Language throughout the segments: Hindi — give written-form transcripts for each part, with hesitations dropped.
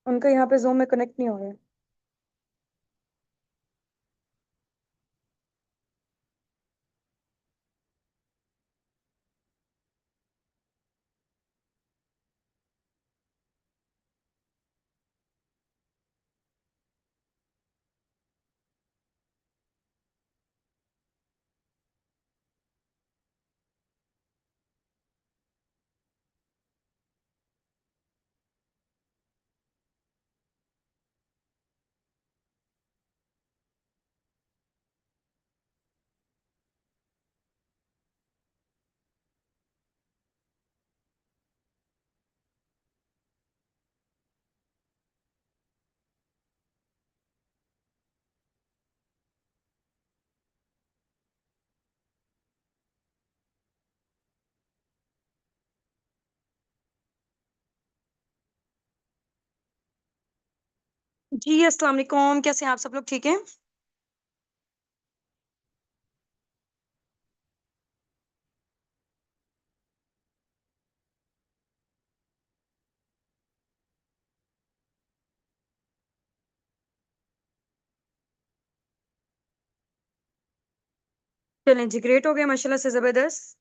उनका यहाँ पे जूम में कनेक्ट नहीं हो रहा है। जी अस्सलाम वालेकुम, कैसे हैं आप सब लोग? ठीक है। चलें जी, ग्रेट हो गया माशाल्लाह से, जबरदस्त।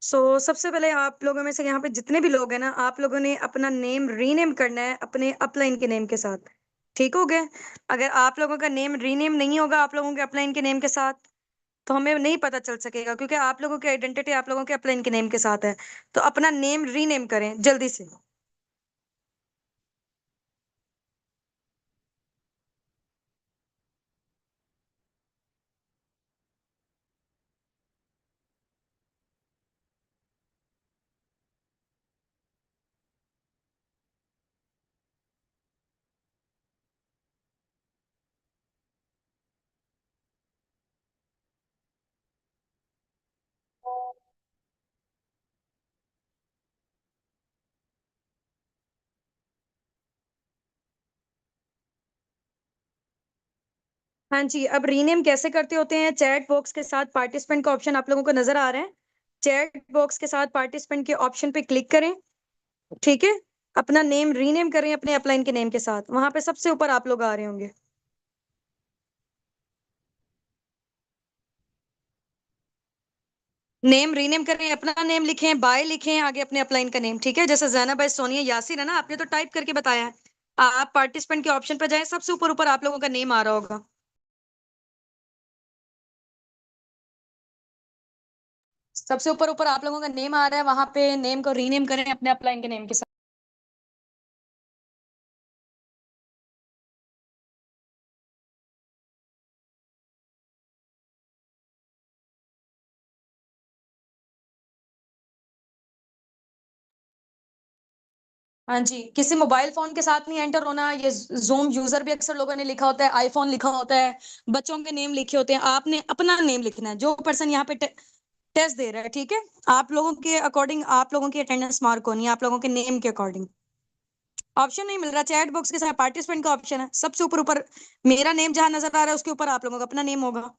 सबसे पहले आप लोगों में से यहाँ पे जितने भी लोग हैं ना, आप लोगों ने अपना नेम रीनेम करना है अपने अपलाइन के नेम के साथ। ठीक हो गया? अगर आप लोगों का नेम रीनेम नहीं होगा आप लोगों के अपलाइन के नेम के साथ, तो हमें नहीं पता चल सकेगा, क्योंकि आप लोगों की आइडेंटिटी आप लोगों के अपलाइन के नेम के साथ है। तो अपना नेम रीनेम करें जल्दी से। हाँ जी, अब रीनेम कैसे करते होते हैं? चैट बॉक्स के साथ पार्टिसिपेंट का ऑप्शन आप लोगों को नजर आ रहा है। चैट बॉक्स के साथ पार्टिसिपेंट के ऑप्शन पे क्लिक करें। ठीक है। अपना नेम रीनेम करें अपने अपलाइन के नेम के साथ, वहां पे सबसे ऊपर आप लोग आ रहे होंगे। नेम रीनेम करें, अपना नेम लिखें, बाय लिखें आगे अपने अपलाइन का नेम। ठीक है, जैसे जैनब है, सोनिया, यासिर है ना, आपने तो टाइप करके बताया है। आप पार्टिसिपेंट के ऑप्शन पर जाएं, सबसे ऊपर ऊपर आप लोगों का नेम आ रहा होगा। सबसे ऊपर ऊपर आप लोगों का नेम आ रहा है, वहां पे नेम को रीनेम करें अपने अपलाइन के नेम के साथ। हाँ जी, किसी मोबाइल फोन के साथ नहीं एंटर होना। ये जूम यूजर भी अक्सर लोगों ने लिखा होता है, आईफोन लिखा होता है, बच्चों के नेम लिखे होते हैं। आपने अपना नेम लिखना है, जो पर्सन यहाँ पे टेस्ट दे रहा है। ठीक है, आप लोगों के अकॉर्डिंग आप लोगों की अटेंडेंस मार्क होनी है, आप लोगों के नेम के अकॉर्डिंग। ऑप्शन नहीं मिल रहा, चैट बॉक्स के साथ पार्टिसिपेंट का ऑप्शन है, सबसे ऊपर ऊपर मेरा नेम जहां नजर आ रहा है उसके ऊपर आप लोगों का अपना नेम होगा।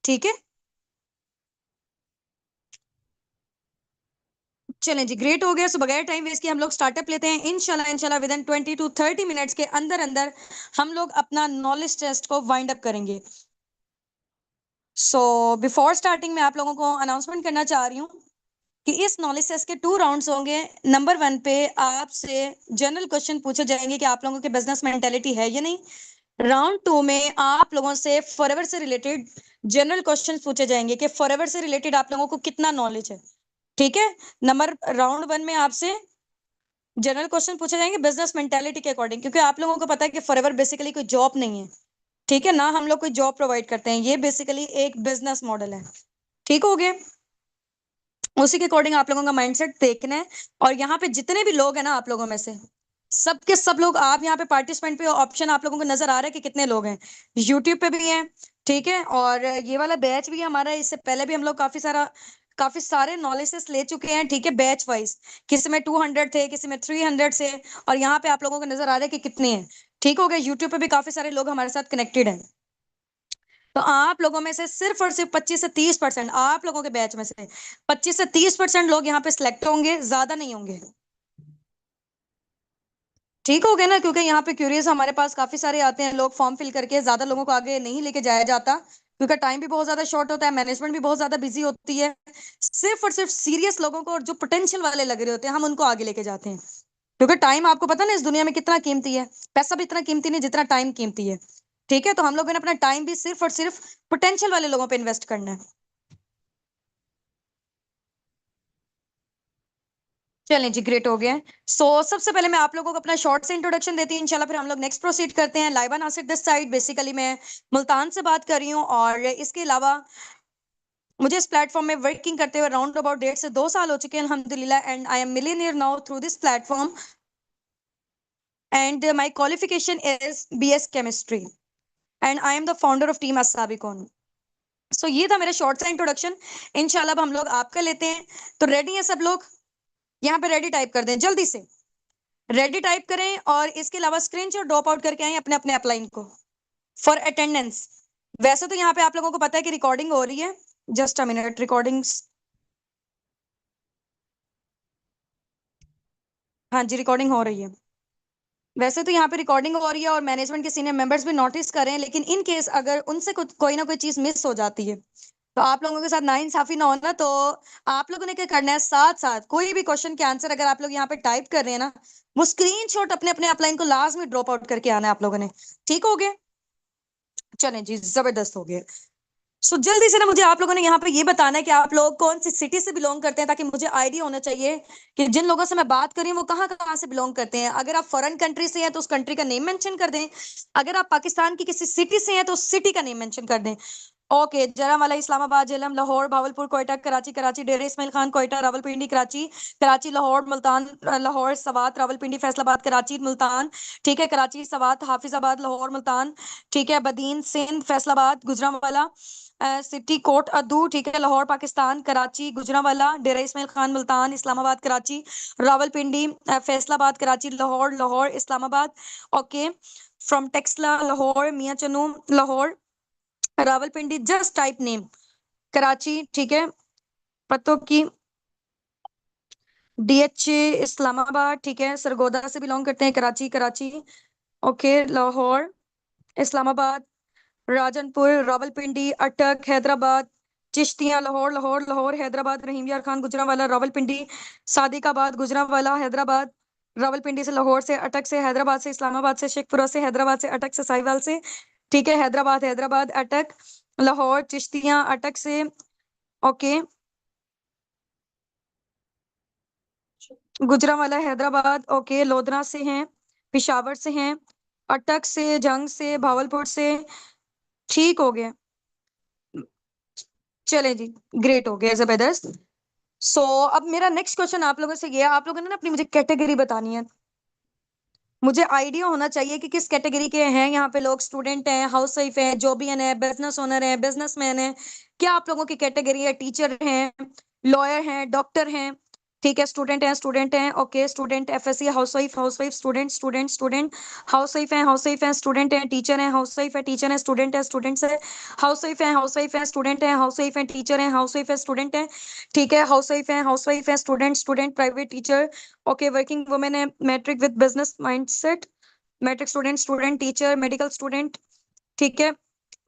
ठीक है। चलें जी, ग्रेट हो गया। सो बगैर टाइम वेस्ट किए हम लोग स्टार्टअप लेते हैं। इंशाल्लाह इंशाल्लाह विद इन 20 to 30 मिनट्स के अंदर अंदर हम लोग अपना नॉलेज टेस्ट को वाइंड अप करेंगे। बिफोर स्टार्टिंग में आप लोगों को अनाउंसमेंट करना चाह रही हूँ कि इस नॉलेज टेस्ट के 2 राउंड्स होंगे। नंबर 1 पे आपसे जनरल क्वेश्चन पूछे जाएंगे कि आप लोगों की बिजनेस मेंटेलिटी है या नहीं। राउंड 2 में आप लोगों से फॉरएवर से रिलेटेड जनरल क्वेश्चन पूछे जाएंगे कि फॉरएवर से रिलेटेड आप लोगों को कितना नॉलेज है। ठीक है। राउंड 1 में आपसे जनरल क्वेश्चन पूछे जाएंगे बिजनेस मेंटालिटी के अकॉर्डिंग, क्योंकि आप लोगों को पता है कि फॉरएवर बेसिकली कोई जॉब नहीं है। ठीक है ना, हम लोग कोई जॉब प्रोवाइड करते हैं, ये बेसिकली एक बिजनेस मॉडल है। ठीक हो गया। उसी के अकॉर्डिंग आप लोगों का माइंडसेट देखना है। और यहाँ पे जितने भी लोग हैं ना आप लोगों में से सबके सब लोग, आप यहाँ पे पार्टिसिपेंट पे ऑप्शन आप लोगों को नजर आ रहा है कि कितने लोग हैं। यूट्यूब पे भी हैं। ठीक है, और ये वाला बैच भी हमारा, इससे पहले भी हम लोग काफी सारे नॉलेजेस ले चुके हैं। ठीक है, बैच वाइज किसी में 200 थे, किसी में 300 से, और यहाँ पे आप लोगों को नजर आ रहा है कि कितने हैं। ठीक हो गया, यूट्यूब पे भी काफी सारे लोग हमारे साथ कनेक्टेड हैं। तो आप लोगों में से सिर्फ और सिर्फ 25 से 30% आप लोगों के बैच में से 25 से 30% लोग यहाँ पे सिलेक्ट होंगे, ज्यादा नहीं होंगे। ठीक हो गया ना, क्योंकि यहाँ पे क्यूरियस हमारे पास काफी सारे आते हैं लोग, फॉर्म फिल करके ज्यादा लोगों को आगे नहीं लेके जाया जाता, क्योंकि टाइम भी बहुत ज्यादा शॉर्ट होता है, मैनेजमेंट भी बहुत ज्यादा बिजी होती है। सिर्फ और सिर्फ सीरियस लोगों को और जो पोटेंशियल वाले लग रहे होते हैं हम उनको आगे लेके जाते हैं, क्योंकि टाइम आपको पता ना इस दुनिया में कितना कीमती है। पैसा भी इतना कीमती नहीं जितना टाइम कीमती है। ठीक है, तो हम लोगों ने अपना टाइम भी सिर्फ और सिर्फ पोटेंशियल वाले लोगों पे इन्वेस्ट करना है। चलें जी, ग्रेट हो गया है। सबसे पहले मैं आप लोगों को अपना शॉर्ट से इंट्रोडक्शन देती हूँ इंशाल्लाह, फिर हम लोग नेक्स्ट प्रोसीड करते हैं। Laiba Nasir this side, basically मैं मुल्तान से बात कर रही हूँ, और इसके अलावा मुझे इस प्लेटफॉर्म में वर्किंग करते हुए अराउंड अबाउट 1.5 से 2 साल हो चुके हैं अल्हम्दुलिल्लाह, and I am millionaire now through this platform, and my qualification is BS chemistry, and I am the founder of team अस्साबिकून। ये था मेरा शॉर्ट सा इंट्रोडक्शन। इंशाल्लाह अब हम लोग आपका लेते हैं। तो रेडी है सब लोग? यहाँ पे रेडी टाइप कर दें जल्दी से, रेडी टाइप करें, और इसके अलावा स्क्रीनशॉट ड्रॉप आउट करके आए अपने अपने अपलाइन को फॉर अटेंडेंस। वैसे तो यहाँ पे आप लोगों को पता है कि रिकॉर्डिंग हो रही है, जस्ट अ मिनट, रिकॉर्डिंग्स, हाँ जी रिकॉर्डिंग हो रही है। वैसे तो यहाँ पे रिकॉर्डिंग हो रही है और मैनेजमेंट के सीनियर मेंबर्स भी नोटिस कर रहे हैं, लेकिन इन केस अगर उनसे कोई ना कोई चीज मिस हो जाती है तो आप लोगों के साथ नाइंसाफी ना होना। तो आप लोगों ने क्या करना है, साथ साथ कोई भी क्वेश्चन के आंसर अगर आप लोग यहाँ पे टाइप कर रहे हैं ना, वो स्क्रीनशॉट अपने अपने अपलाइन को लाजमी ड्रॉप आउट करके आना है आप लोगों ने। ठीक हो गया? चलें जी, जबरदस्त हो गया। जल्दी से ना मुझे आप लोगों ने यहाँ पे ये बताना है कि आप लोग कौन सी सिटी से बिलोंग करते हैं, ताकि मुझे आइडिया होना चाहिए कि जिन लोगों से मैं बात कर रही हूँ वो कहाँ कहाँ से बिलोंग करते हैं। अगर आप फॉरेन कंट्री से हैं तो उस कंट्री का नेम मेंशन कर दें, अगर आप पाकिस्तान की किसी सिटी से हैं तो उस सिटी का नेम मेंशन कर दें। ओके, जरावाला, इस्लामाबाद, झेलम, लाहौर, भावलपुर, कोयटा, कराची, कराची, डेरा इस्माइल खान, कोयटा, रावलपिंडी, कराची, कराची, लाहौर, मुल्तान, लाहौर, सवात, रावलपिंडी, फैसलाबाद, कराची, मुल्तान, ठीक है, कराची, सवात, हाफिजाबाद, लाहौर, मुल्तान, ठीक है, बदीन, सिंध, फैसलाबाद, गुजरांवाला, सिटी कोट अद्दू, ठीक है, Lahore Pakistan, Karachi, Gujranwala, Dera Ismail Khan, Multan, Islamabad, Karachi, Rawalpindi, Faisalabad, Karachi, Lahore, Lahore, Islamabad, okay, from Taxila, Lahore, Mian Channu, Lahore, Rawalpindi, just type name, Karachi, ठीक है, पतों की, DH इस्लामाबाद, ठीक है, सरगोदा से बिलोंग करते हैं, कराची, कराची, ओके, लाहौर, इस्लामाबाद, राजनपुर, रावलपिंडी, अटक, हैदराबाद, चिश्तियां, लाहौर, लाहौर, लाहौर, हैदराबाद, रहीम यार खान, गुजरांवाला, रावलपिंडी, सादिकाबाद, गुजरांवाला, हैदराबाद, रावलपिंडी से, लाहौर से, अटक से, हैदराबाद से, इस्लामाबाद से, शेखपुरा से, हैदराबाद से, अटक से, साहिवाल से, ठीक है, हैदराबाद, हैदराबाद, अटक, लाहौर, चिश्तियां, अटक से, ओके, गुजरांवाला, हैदराबाद, ओके, लोधरा से हैं, पिशावर से हैं, अटक से, जंग से, भावलपुर से, ठीक हो गया। चले जी, ग्रेट हो गया, जबरदस्त। अब मेरा नेक्स्ट क्वेश्चन आप लोगों से ये है, आप लोगों ने ना अपनी मुझे कैटेगरी बतानी है। मुझे आइडिया होना चाहिए कि किस कैटेगरी के हैं यहाँ पे लोग, स्टूडेंट हैं, हाउस वाइफ है, जॉबियन है, बिजनेस ओनर है, बिजनेसमैन है, क्या आप लोगों की कैटेगरी है, टीचर हैं, लॉयर हैं, डॉक्टर हैं, ठीक है, स्टूडेंट हैं, okay, student, FSC, housewife, student, student, student, housewife है, स्टूडेंट है, टीचर है, हाउस वाइफ है, टीचर है, स्टूडेंट है, स्टूडेंट्स है, हाउस वाइफ है, स्टूडेंट है, हाउस वाइफ है, टीचर है, हाउस वाइफ है, स्टूडेंट है, ठीक है, हाउस वाइफ है, student, student, private teacher, okay, working women है, matric with business mindset, matric student, student, teacher, medical student, ठीक है,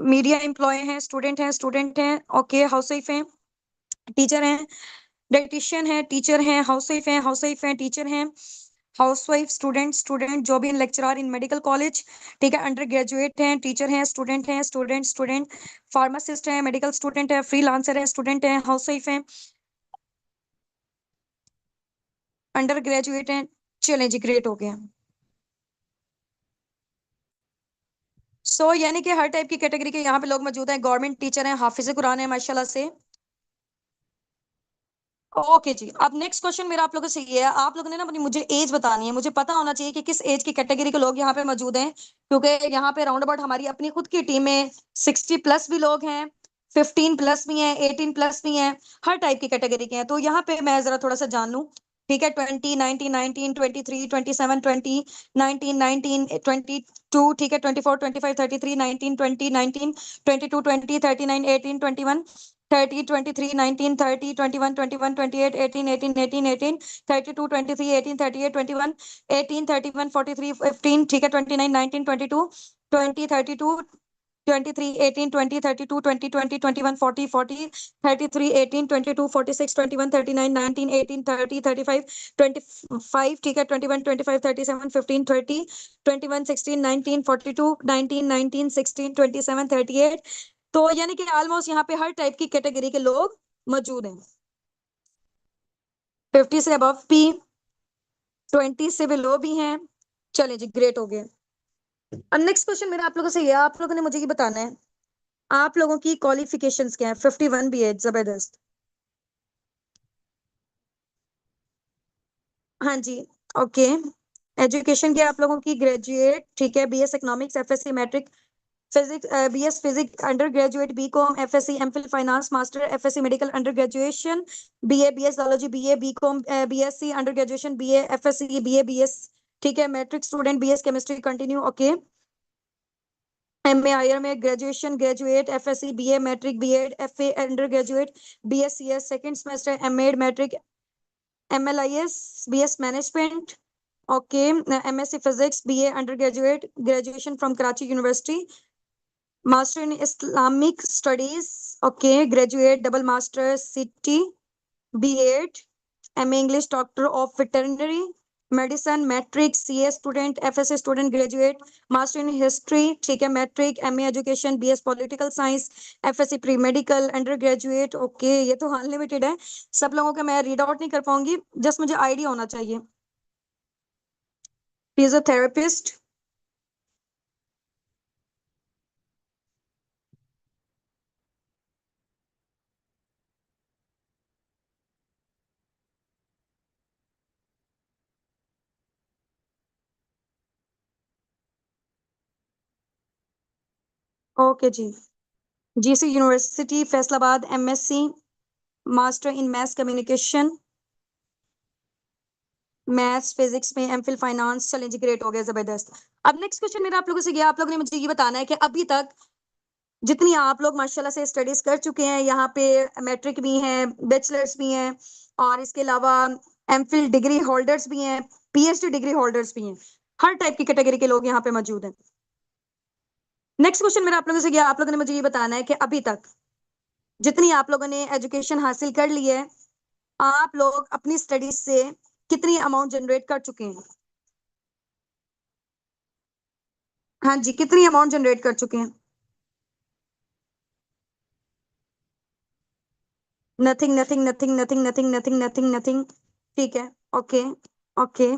मीडिया एम्प्लॉय हैं, स्टूडेंट हैं, ओके, हाउस वाइफ हैं, टीचर हैं, डाइटिशियन है, टीचर हैं, हाउस वाइफ हैं, टीचर हैं, house wife, student, student, job in lecturer in medical college, ठीक है, अंडर ग्रेजुएट हैं, टीचर हैं, स्टूडेंट, स्टूडेंट, फार्मासिस्ट हैं, मेडिकल स्टूडेंट है, फ्रीलांसर है, स्टूडेंट हैं, हाउस वाइफ हैं, अंडर ग्रेजुएट हैं। चलें जी, ग्रेट हो गया। यानी कि हर टाइप की कैटेगरी के यहाँ पे लोग मौजूद हैं, गवर्नमेंट टीचर हैं, हाफिज कुरान है माशाल्लाह से। ओके जी, अब नेक्स्ट क्वेश्चन मेरा आप लोगों से ये है, आप लोगों ने ना अपनी मुझे एज बतानी है, मुझे पता होना चाहिए कि किस एज की कैटेगरी के लोग यहाँ पे मौजूद हैं, क्योंकि यहाँ पे राउंड अबाउट हमारी अपनी खुद की टीम में 60+ भी लोग हैं, 15+ भी हैं, 18+ भी हैं, हर टाइप की कैटेगरी के हैं। तो यहाँ पे मैं जरा थोड़ा सा जान लूँ, ठीक है, 20, 19, 19, 23, 27, 20, 19, 19, 22, ठीक है, 24, 25, 33, 19, 20, 19, 22, 20, 39, 18, 21, 30, 23, 19, 30, 21, 21, 28, 18, 18, 18, 18, 32, 23, 18, 38, 21, 18, 31, 43, 15, ठीक है, 29, 19, 22, 20, 32, 23, 18, 20, 32, 20, 20, 21, 40, 40, 33, 18, 22, 46, 21, 39, 19, 18, 30, 35, 25, ठीक है, 21, 25, 37, 15, 30, 21, 16, 19, 42, 19, 19, 16, 27, 38, तो यानी कि ऑलमोस्ट यहाँ पे हर टाइप की कैटेगरी के लोग मौजूद हैं। 50 से अबव भी, 20 से बिलो भी हैं। चले जी, ग्रेट हो गए। अब नेक्स्ट क्वेश्चन मेरा आप लोगों से ये, आप लोगों ने मुझे ये बताना है आप लोगों की क्वालिफिकेशंस क्या है। 51 भी है, जबरदस्त। हाँ जी, ओके। एजुकेशन क्या है आप लोगों की? ग्रेजुएट, ठीक है, BS economics, FSC matric, physics, BS physics undergraduate, BCom, FSC MPhil finance master, FSC medical under graduation, BA BS zoology, BA BCom, BSc under graduation, BA FSC, BA BS, ठीक है, matric student, BS chemistry continue, okay. MA IR में graduation, graduate, FSC, BA matric, BEd, FA undergraduate, BSCS second semester, MEd matric, MLIS, BS management, okay, MSc physics, BA undergraduate, graduation from Karachi university, master in Islamic studies, okay, graduate, double master, CT, BEd, MA English, doctor of veterinary medicine, matric, CA student, FSc student, graduate, master in history, ठीक है, matric, MA education, BS political science, FSc pre medical under graduate, okay. ये तो अनलिमिटेड है, सब लोगों का मैं रीड आउट नहीं कर पाऊंगी, जस्ट मुझे आइडिया होना चाहिए। फिजियोथेरेपिस्ट, ओके जी। GC university Faisalabad, MSc master in math communication, maths physics में एमफिल फाइनेंस, चलें जी, ग्रेट हो गया, जबरदस्त। अब नेक्स्ट क्वेश्चन मेरा आप लोगों से गया, आप लोगों ने मुझे ये बताना है कि अभी तक जितनी आप लोग माशाल्लाह से स्टडीज कर चुके हैं, यहाँ पे मैट्रिक भी हैं, बैचलर्स भी हैं, और इसके अलावा एमफिल डिग्री होल्डर्स भी हैं, पीएचडी डिग्री होल्डर्स भी हैं, हर टाइप की कैटेगरी के लोग यहाँ पे मौजूद हैं। नेक्स्ट क्वेश्चन मेरा आप लोगों से गया, आप लोगों ने मुझे ये बताना है कि अभी तक जितनी आप लोगों ने एजुकेशन हासिल कर ली है, आप लोग अपनी स्टडीज से कितनी अमाउंट जनरेट कर चुके हैं? हाँ जी, कितनी अमाउंट जनरेट कर चुके हैं? Nothing, nothing, nothing, nothing, nothing, nothing, nothing, nothing, ठीक है, ओके, ओके।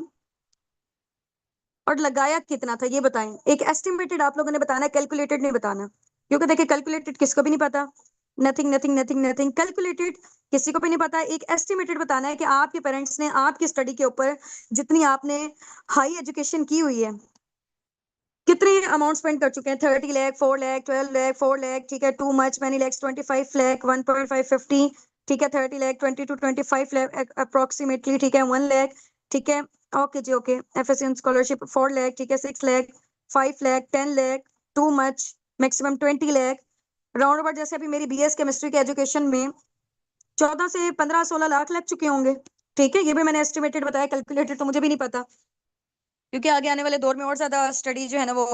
और लगाया कितना था ये बताएं, एक एस्टिमेटेड आप लोगों ने बताना है, कैलकुलेटेड नहीं बताना, क्योंकि देखिए कैलकुलेटेड किसको भी नहीं पता। Nothing, nothing, nothing, nothing, calculated किसी को भी नहीं पता, एक एस्टिमेटेड बताना है कि आपके पेरेंट्स ने आपकी स्टडी के ऊपर जितनी आपने हाई एजुकेशन की हुई है, कितने अमाउंट स्पेंड कर चुके हैं। 30 लाख, 4 लाख, 12 लाख, 4 लाख, ठीक है, too much, many lakhs, 25 lakh, 1.5, 50, ठीक है, 30 लाख, 20 to 25 लाख अप्रोक्सीमेटली, ठीक है, 1 लाख, ठीक है, ओके जी, ओके। एफएससी स्कॉलरशिप 4 लाख, ठीक है, 6 lakh, 5 lakh, 10 lakh, too much, maximum 20 lakh, round about. जैसे अभी मेरी बीएस केमिस्ट्री के एजुकेशन में 14 से 15, 16 लाख लग चुके होंगे, ठीक है, ये भी मैंने एस्टिमेटेड बताया, कैलकुलेटेड तो मुझे भी नहीं पता, क्योंकि आगे आने वाले दौर में और ज्यादा स्टडी जो है ना वो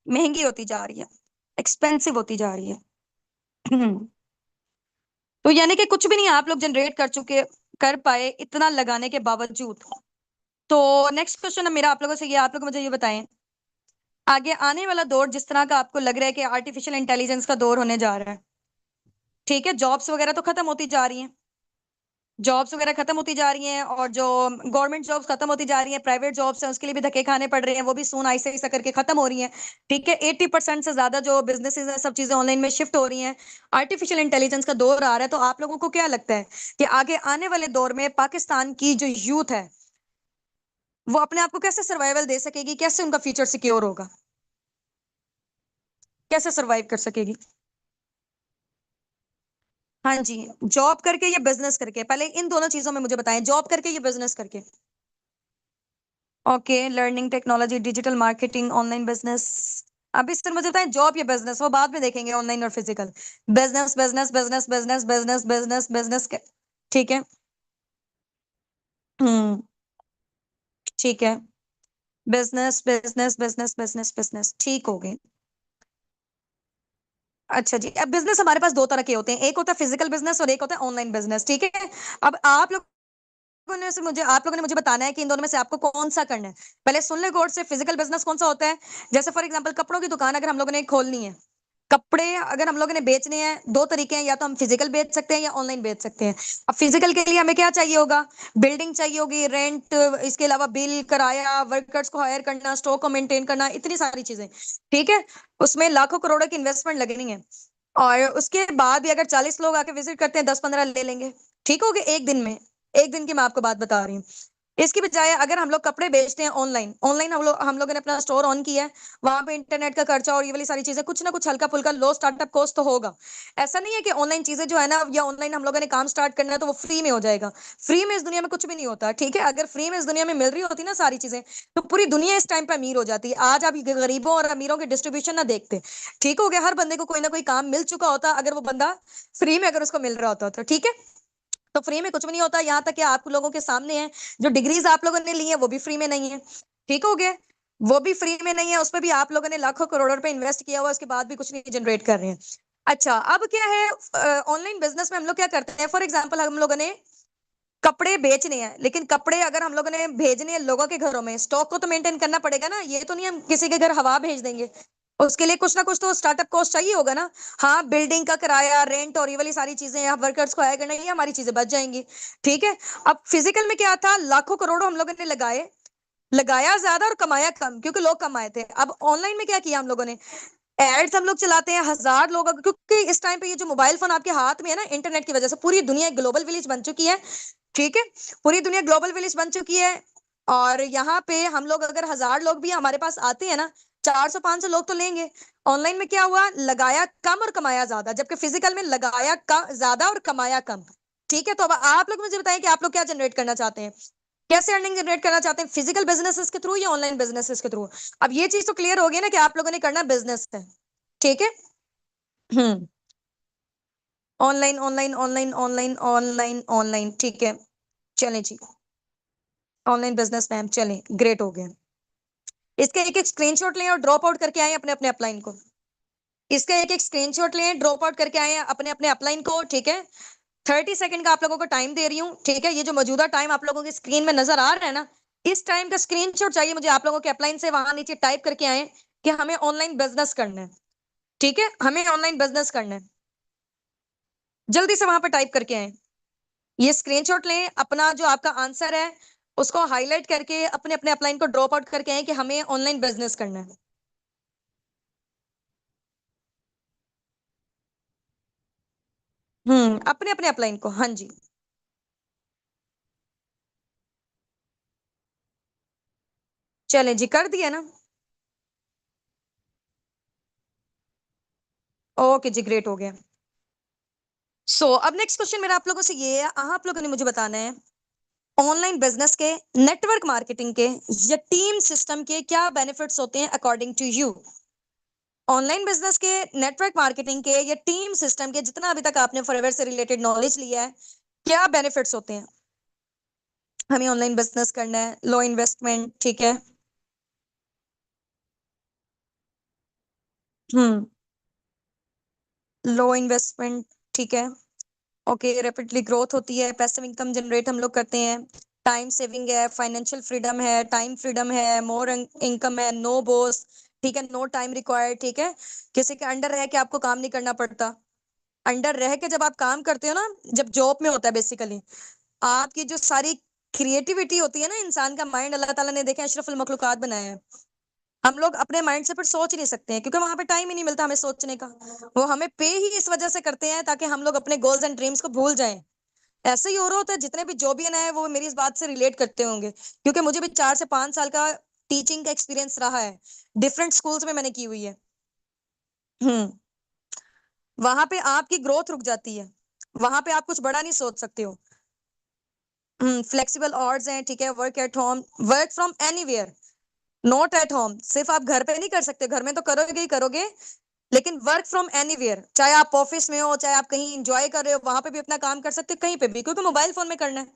महंगी होती जा रही है, एक्सपेंसिव होती जा रही है। तो यानी कि कुछ भी नहीं आप लोग जनरेट कर चुके, कर पाए इतना लगाने के बावजूद। तो नेक्स्ट क्वेश्चन मेरा आप लोगों से ये, आप लोग मुझे ये बताएं, आगे आने वाला दौर जिस तरह का आपको लग रहा है कि आर्टिफिशियल इंटेलिजेंस का दौर होने जा रहा है, ठीक है, जॉब्स वगैरह तो खत्म होती जा रही हैं, जॉब्स वगैरह खत्म होती जा रही हैं, और जो गवर्नमेंट जॉब्स खत्म होती जा रही हैं, प्राइवेट जॉब्स हैं उसके लिए भी धक्के खाने पड़ रहे हैं, वो भी सून ऐसे ऐसा करके खत्म हो रही हैं, ठीक है। 80% से ज्यादा जो बिजनेसेस हैं सब चीजें ऑनलाइन में शिफ्ट हो रही हैं, आर्टिफिशियल इंटेलिजेंस का दौर आ रहा है। तो आप लोगों को क्या लगता है कि आगे आने वाले दौर में पाकिस्तान की जो यूथ है वो अपने आप को कैसे सर्वाइवल दे सकेगी, कैसे उनका फ्यूचर सिक्योर होगा, कैसे सर्वाइव कर सकेगी? हाँ जी, जॉब करके या बिजनेस करके, पहले इन दोनों चीजों में मुझे बताएं, जॉब करके या बिजनेस करके। Okay, learning technology, digital marketing, online business, अभी सर मुझे बताएं, जॉब या बिजनेस, वो बाद में देखेंगे, ऑनलाइन और physical. Business business business business business business business. ठीक है। हम्म। ठीक है। Business business business business business, ठीक हो गए। अच्छा जी, अब बिजनेस हमारे पास दो तरह के होते हैं, एक होता है फिजिकल बिजनेस और एक होता है ऑनलाइन बिजनेस, ठीक है। अब आप लोगों ने मुझे बताना है कि इन दोनों में से आपको कौन सा करना है। पहले सुन ले गौर से, फिजिकल बिजनेस कौन सा होता है। जैसे फॉर एग्जांपल कपड़ों की दुकान अगर हम लोगों ने खोलनी है, कपड़े अगर हम लोगों ने बेचने हैं, दो तरीके हैं, या तो हम फिजिकल बेच सकते हैं या ऑनलाइन बेच सकते हैं। अब फिजिकल के लिए हमें क्या चाहिए होगा, बिल्डिंग चाहिए होगी, रेंट, इसके अलावा बिल, किराया, वर्कर्स को हायर करना, स्टॉक को मेंटेन करना, इतनी सारी चीजें। ठीक है। उसमें लाखों करोड़ों की इन्वेस्टमेंट लगनी है। और उसके बाद भी अगर 40 लोग आके विजिट करते हैं, 10-15 ले लेंगे। ठीक हो गया, एक दिन में। एक दिन की मैं आपको बात बता रही हूँ। इसकी बजाय अगर हम लोग कपड़े बेचते हैं ऑनलाइन, ऑनलाइन हम लोगों ने अपना स्टोर ऑन किया है, वहां पे इंटरनेट का खर्चा और ये वाली सारी चीजें, कुछ ना कुछ हल्का फुल्का लो स्टार्टअप कॉस्ट तो होगा। ऐसा नहीं है कि ऑनलाइन चीजें जो है ना, या ऑनलाइन हम लोगों ने काम स्टार्ट करना है तो वो फ्री में हो जाएगा। फ्री में इस दुनिया में कुछ भी नहीं होता, ठीक है। अगर फ्री में इस दुनिया में मिल रही होती ना सारी चीजें, तो पूरी दुनिया इस टाइम पे अमीर हो जाती है। आज आप गरीबों और अमीरों के डिस्ट्रीब्यूशन ना देखते। ठीक हो गया, हर बंदे को कोई ना कोई काम मिल चुका होता, अगर वो बंदा फ्री में अगर उसको मिल रहा होता तो, ठीक है। तो फ्री में कुछ भी नहीं होता, यहाँ तक कि आप लोगों के सामने है, जो डिग्रीज आप लोगों ने ली है वो भी फ्री में नहीं है। ठीक हो गया। वो भी फ्री में नहीं है, उस पर भी आप लोगों ने लाखों करोड़ों रुपए इन्वेस्ट किया हुआ, उसके बाद भी कुछ नहीं जनरेट कर रहे हैं। अच्छा, अब क्या है, ऑनलाइन बिजनेस में हम लोग क्या करते हैं, फॉर एग्जाम्पल हम लोगों ने कपड़े बेचने हैं, लेकिन कपड़े अगर हम लोगों ने भेजने हैं लोगों के घरों में, स्टॉक को तो मेंटेन करना पड़ेगा ना, ये तो नहीं हम किसी के घर हवा भेज देंगे। उसके लिए कुछ ना कुछ तो स्टार्टअप कॉस्ट चाहिए होगा ना। हाँ, बिल्डिंग का किराया, रेंट और ये वाली सारी चीजें, यहाँ वर्कर्स को हायर करना, ये हमारी चीजें बच जाएंगी। ठीक है। अब फिजिकल में क्या था, लाखों करोड़ों हम लोगों ने लगाए, लगाया ज्यादा और कमाया कम, क्योंकि लोग कम आए थे। अब ऑनलाइन में क्या किया हम लोगों ने, एड्स हम लोग चलाते हैं, 1000 लोग क्योंकि इस टाइम पे ये जो मोबाइल फोन आपके हाथ में है ना, इंटरनेट की वजह से पूरी दुनिया एक ग्लोबल विलेज बन चुकी है। ठीक है। पूरी दुनिया ग्लोबल विलेज बन चुकी है। और यहाँ पे हम लोग अगर 1000 लोग भी हमारे पास आते हैं ना, 400-500 लोग तो लेंगे। ऑनलाइन में क्या हुआ, लगाया कम और कमाया ज्यादा, जबकि फिजिकल में लगाया कम ज्यादा और कमाया कम। ठीक है। तो अब आप लोग मुझे बताएं कि आप लोग क्या जनरेट करना चाहते हैं, कैसे अर्निंग जनरेट करना चाहते हैं, फिजिकल बिजनेसेस के थ्रू या ऑनलाइन बिजनेसेस के थ्रू। अब ये चीज तो क्लियर हो गई ना कि आप लोगों ने करना बिजनेस है। ठीक है। Hmm. Online online online online online online, ठीक है। चलें जी। ऑनलाइन बिजनेस मैम, चलें, ग्रेट हो गया। इसका एक एक स्क्रीनशॉट लें और ड्रॉप आउट करके आए अपने अपने अपलाइन को। इसका एक एक स्क्रीनशॉट लें, ड्रॉप आउट करके आए अपने अपने अपलाइन को, ठीक है। 30 सेकंड का आप लोगों को टाइम दे रही हूँ, ठीक है। ये जो मौजूदा टाइम आप लोगों की स्क्रीन में नजर आ रहा है ना, इस टाइम का स्क्रीनशॉट चाहिए मुझे आप लोगों के अपलाइन से, वहां नीचे टाइप करके आए कि हमें ऑनलाइन बिजनेस करना है। ठीक है, हमें ऑनलाइन बिजनेस करना है। जल्दी से वहां पर टाइप करके आए। ये स्क्रीनशॉट लें, अपना जो आपका आंसर है उसको हाईलाइट करके अपने अपने अपलाइन को ड्रॉप आउट करके आए कि हमें ऑनलाइन बिजनेस करना है। अपने अपने अपलाइन को, हाँ जी। चलें जी, कर दिया ना। ओके जी, ग्रेट हो गया। अब नेक्स्ट क्वेश्चन मेरा आप लोगों से ये है, आप लोगों ने मुझे बताना है ऑनलाइन बिजनेस के, नेटवर्क मार्केटिंग के या टीम सिस्टम के क्या बेनिफिट्स होते हैं according to you. Online business के, नेटवर्क मार्केटिंग के या टीम सिस्टम के, जितना अभी तक आपने फॉरएवर से रिलेटेड नॉलेज लिया है, क्या बेनिफिट्स होते हैं। हमें ऑनलाइन बिजनेस करना है, लो इन्वेस्टमेंट, ठीक है। हम्म। लो इन्वेस्टमेंट, ठीक है। ओके, रैपिडली ग्रोथ होती है, पैसिव इनकम जनरेट हम लोग करते हैं, टाइम सेविंग है, फाइनेंशियल फ्रीडम है, टाइम फ्रीडम है, मोर इनकम है, नो बॉस, ठीक है, नो टाइम रिक्वायर्ड, ठीक है। किसी के अंडर रह के आपको काम नहीं करना पड़ता। अंडर रह के जब आप काम करते हो ना, जब जॉब में होता है बेसिकली, आपकी जो सारी क्रिएटिविटी होती है ना, इंसान का माइंड अल्लाह ताला ने देखा अशरफुल मखलूकात बनाया है। हम लोग अपने माइंड से फिर सोच ही नहीं सकते हैं, क्योंकि वहां पे टाइम ही नहीं मिलता हमें सोचने का। वो हमें पे ही इस वजह से करते हैं ताकि हम लोग अपने गोल्स एंड ड्रीम्स को भूल जाएं। ऐसे ही हो रहा होता है, जितने भी जॉबियन है वो मेरी इस बात से रिलेट करते होंगे, क्योंकि मुझे भी 4 से 5 साल का टीचिंग का एक्सपीरियंस रहा है। डिफरेंट स्कूल्स में मैंने की हुई है। हम्म। वहां पे आपकी ग्रोथ रुक जाती है, वहां पे आप कुछ बड़ा नहीं सोच सकते हो। फ्लेक्सिबल आवर्स हैं, ठीक है, work at home, work from anywhere, not at home, सिर्फ आप घर पे नहीं कर सकते, घर में तो करोगे ही करोगे, लेकिन वर्क फ्रॉम एनीवेयर, चाहे आप ऑफिस में हो, चाहे आप कहीं इंजॉय कर रहे हो, वहां पे भी अपना काम कर सकते हो, कहीं पे भी, क्योंकि मोबाइल फोन में करना है।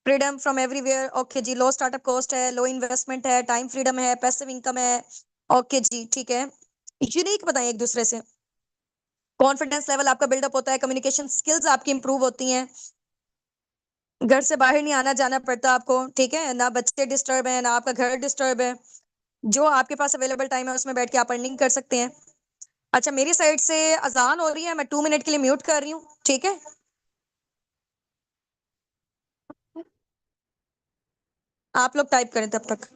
फ्रीडम फ्रॉम एवरीवेयर, ओके जी। लो स्टार्टअप कॉस्ट है, लो इन्वेस्टमेंट है, टाइम फ्रीडम है, पैसिव इनकम है, ओके जी, ठीक है। यूनिक बताएं एक दूसरे से। कॉन्फिडेंस लेवल आपका बिल्डअप होता है, कम्युनिकेशन स्किल्स आपकी इंप्रूव होती हैं, घर से बाहर नहीं आना जाना पड़ता आपको, ठीक है ना, बच्चे डिस्टर्ब है ना आपका घर डिस्टर्ब है, जो आपके पास अवेलेबल टाइम है उसमें बैठ के आप अर्निंग कर सकते हैं। अच्छा, मेरी साइड से अजान हो रही है, मैं 2 मिनट के लिए म्यूट कर रही हूँ, ठीक है। आप लोग टाइप करें तब तक।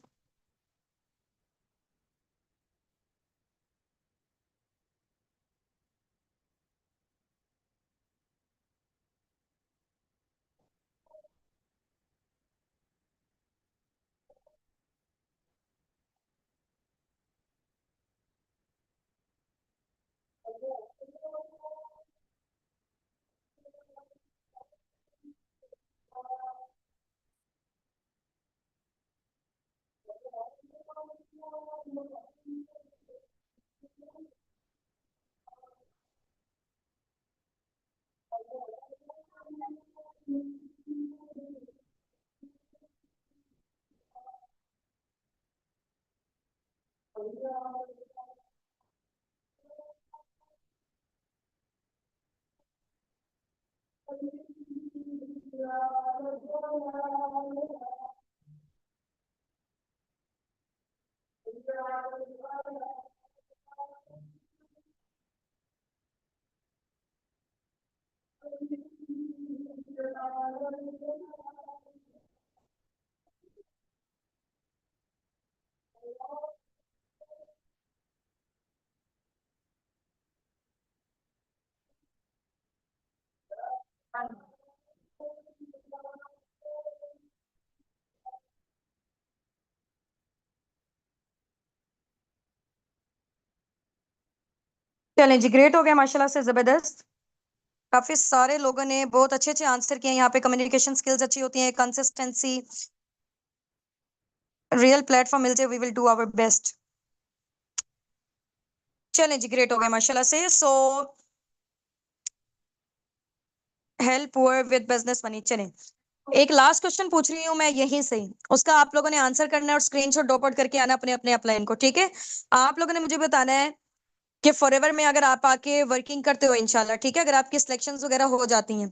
चलें जी, ग्रेट हो गया माशाल्लाह से, जबरदस्त। काफी सारे लोगों ने बहुत अच्छे अच्छे आंसर किए। यहाँ पे कम्युनिकेशन स्किल्स अच्छी होती हैं, कंसिस्टेंसी, रियल प्लेटफॉर्म मिल जाए, we will do our best. चलें जी, ग्रेट हो गया माशाल्लाह से। So help poor with business money. चलें, एक लास्ट क्वेश्चन पूछ रही हूँ मैं यहीं से, उसका आप लोगों ने आंसर करना है और स्क्रीनशॉट ड्रॉप आउट करके आना अपने अपने अपलाइन को, ठीक है। आप लोगों ने मुझे बताना है कि फॉरएवर में अगर आप आके वर्किंग करते हो इंशाल्लाह, ठीक है, अगर आपकी सिलेक्शंस वगैरह हो जाती हैं,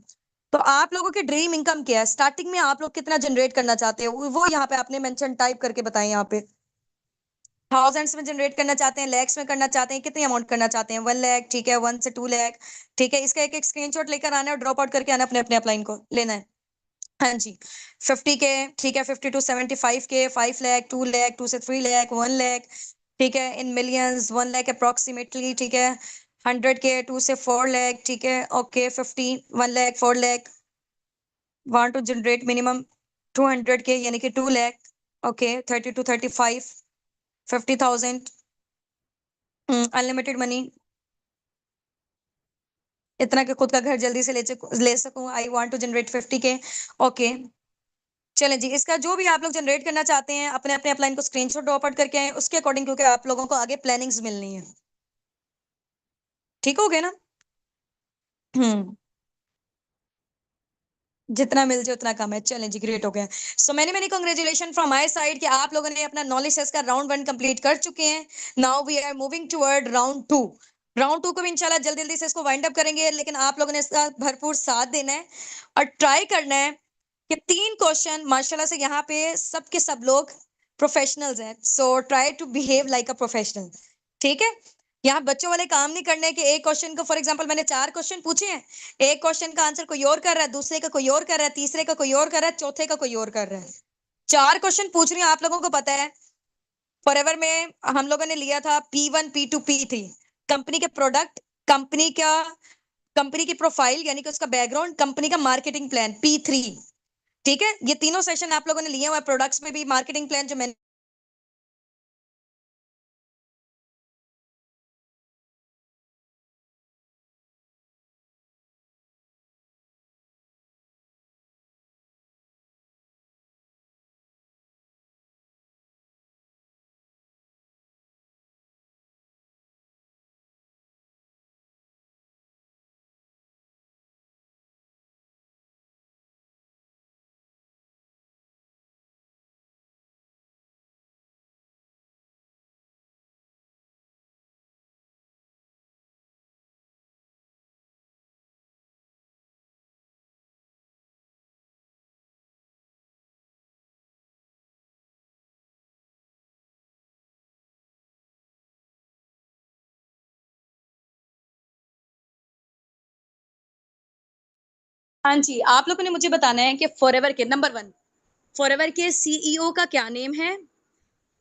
तो आप लोगों की ड्रीम इनकम क्या है, स्टार्टिंग में आप लोग कितना जनरेट करना चाहते हो, वो यहाँ पे आपने मेंशन टाइप करके बताएं। यहाँ पे थाउजेंड्स में जनरेट करना चाहते हैं, लैक्स में करना चाहते हैं, कितनी अमाउंट करना चाहते हैं, 1 लाख, ठीक है, 1 से 2 लाख, ठीक है। इसका एक एक स्क्रीनशॉट लेकर आना है और ड्रॉप आउट करके आना, अपने अपने अपलाइन को लेना है। हाँ जी, 50 के, ठीक है, 50 to 75 के, 5 लाख, 2 लाख, 2 से 3 लाख, 1 लाख, ठीक है, इन मिलियंस, 1 लाख अप्रोक्सीमेटली, ठीक है, 100 के, 2 से 4 लाख, ठीक है, okay, 50, 1 lakh, 4 lakh, want to generate minimum 200 K, यानी कि 2 lakh, okay, 30 to 35, 50,000, unlimited money, इतना कि खुद का घर जल्दी से ले सकूं, आई वांट टू जनरेट 50 के, ओके। चलें जी, इसका जो भी आप लोग जनरेट करना चाहते हैं, अपने अपने अपलाइन को स्क्रीनशॉट ड्रॉप आउट करके आए उसके अकॉर्डिंग, क्योंकि आप लोगों को आगे प्लानिंग्स मिलनी है। ठीक हो गया ना? हम्म, जितना मिल जाए उतना कम है। चलें जी, ग्रेट हो गया। So many many congratulation from my side कि आप लोगों ने अपना नॉलेज टेस्ट का राउंड 1 कंप्लीट कर चुके हैं। Now we are moving toward round 2। Round 2 को भी इंशाल्लाह जल्दी जल्दी से इसको वाइंड अप करेंगे, लेकिन आप लोगों ने इसका भरपूर साथ देना है और ट्राई करना है कि 3 क्वेश्चन माशाल्लाह से यहाँ पे सबके सब लोग प्रोफेशनल्स हैं, so try to behave like a professional, ठीक है। यहाँ बच्चों वाले काम नहीं करने के एक क्वेश्चन को, फॉर एग्जांपल मैंने 4 क्वेश्चन पूछे हैं, एक क्वेश्चन का आंसर कोई और कर रहा है, दूसरे का कोई और कर रहा है, तीसरे का कोई और कर रहा है, चौथे का कोई और कर रहा है। 4 क्वेश्चन पूछ रही हूँ, आप लोगों को पता है फॉरएवर में हम लोगों ने लिया था P1, P2, P3, कंपनी के प्रोडक्ट, कंपनी का, कंपनी की प्रोफाइल यानी कि उसका बैकग्राउंड, कंपनी का मार्केटिंग प्लान P3, ठीक है। ये तीनों सेशन आप लोगों ने लिए हुए, प्रोडक्ट्स में भी मार्केटिंग प्लान जो मैंने हाँ जी, आप लोगों ने मुझे बताना है कि फॉरएवर के नंबर 1 फॉरएवर के सीईओ का क्या नेम है?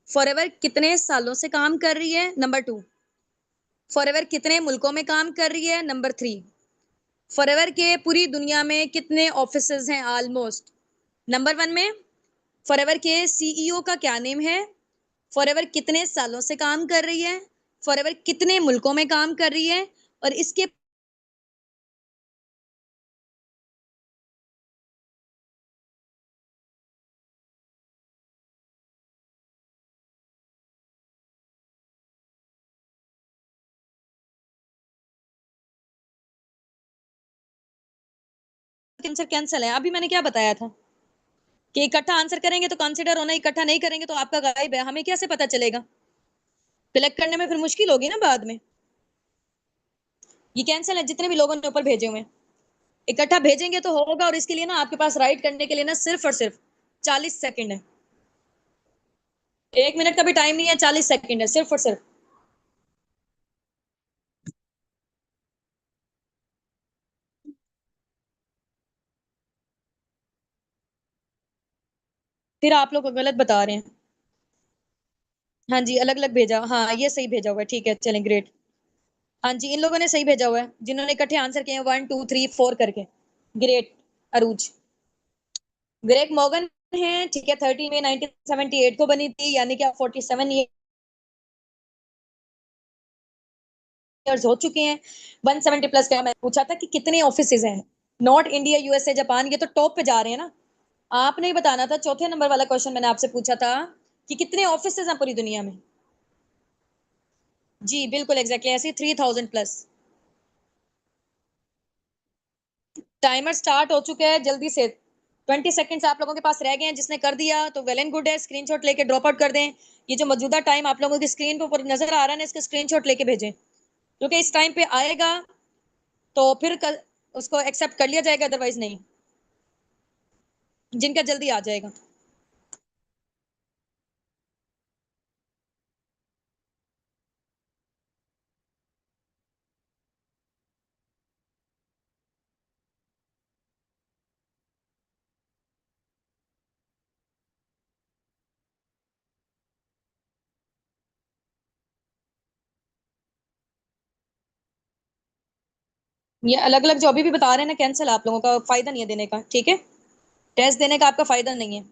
फॉरएवर कितने सालों से काम कर रही है? नंबर 2 फॉरएवर कितने मुल्कों में काम कर रही है? नंबर 3 फॉरएवर के पूरी दुनिया में कितने ऑफिसेज हैं ऑलमोस्ट? नंबर 1 में फॉरएवर के सीईओ का क्या नेम है? फॉरएवर कितने सालों से काम कर रही है? फॉरएवर कितने मुल्कों में काम कर रही है? और इसके आंसर कैंसिल है। अभी मैंने क्या बताया था कि इकट्ठा आंसर करेंगे तो कंसिडर होना, इकट्ठा नहीं करेंगे तो आपका गायब है। हमें कैसे पता चलेगा? कलेक्ट करने में फिर मुश्किल होगी ना बाद में। ये कैंसिल है जितने भी लोगों ने ऊपर भेजे हुए हैं। इकट्ठा भेजेंगे तो होगा, और इसके लिए ना आपके पास राइट करने के लिए ना सिर्फ और सिर्फ 40 सेकंड है। 1 मिनट का भी टाइम नहीं है, 40 सेकंड है सिर्फ और सिर्फ। फिर आप लोग गलत बता रहे हैं। हाँ जी, अलग अलग भेजा। हाँ, ये सही भेजा हुआ है। ठीक है, चलें, ग्रेट। हाँ जी, इन लोगों ने सही भेजा हुआ है जिन्होंने इकट्ठे आंसर किए हैं 1 2 3 4 करके। ग्रेट। अरूज। ग्रेग मॉर्गन है, ठीक है, 30 मई 1978 को बनी थी, यानी कि आप 47 ईयर्स हो चुके हैं। 170 प्लस का मैं पूछा था कि कितने ऑफिसेज हैं। नॉट इंडिया, यूएसए, जापान, ये तो टॉप पे जा रहे हैं ना। आपने ही बताना था, चौथे नंबर वाला क्वेश्चन मैंने आपसे पूछा था कि कितने ऑफिसेज हैं पूरी दुनिया में। जी बिल्कुल, एग्जैक्टली ऐसे 3000 प्लस। टाइमर स्टार्ट हो चुका है, जल्दी से। 20 सेकेंड्स आप लोगों के पास रह गए हैं। जिसने कर दिया तो वेल एंड गुड है, स्क्रीनशॉट लेके ड्रॉप आउट कर दें। ये जो मौजूदा टाइम आप लोगों की स्क्रीन पे ऊपर नजर आ रहा है ना, इसका स्क्रीनशॉट लेके भेजें, क्योंकि इस टाइम पे आएगा तो फिर उसको एक्सेप्ट कर लिया जाएगा, अदरवाइज नहीं। जिनका जल्दी आ जाएगा। ये अलग अलग जो अभी भी बता रहे हैं ना, कैंसिल। आप लोगों का फायदा नहीं है देने का, ठीक है। टेस्ट देने का आपका फायदा नहीं है।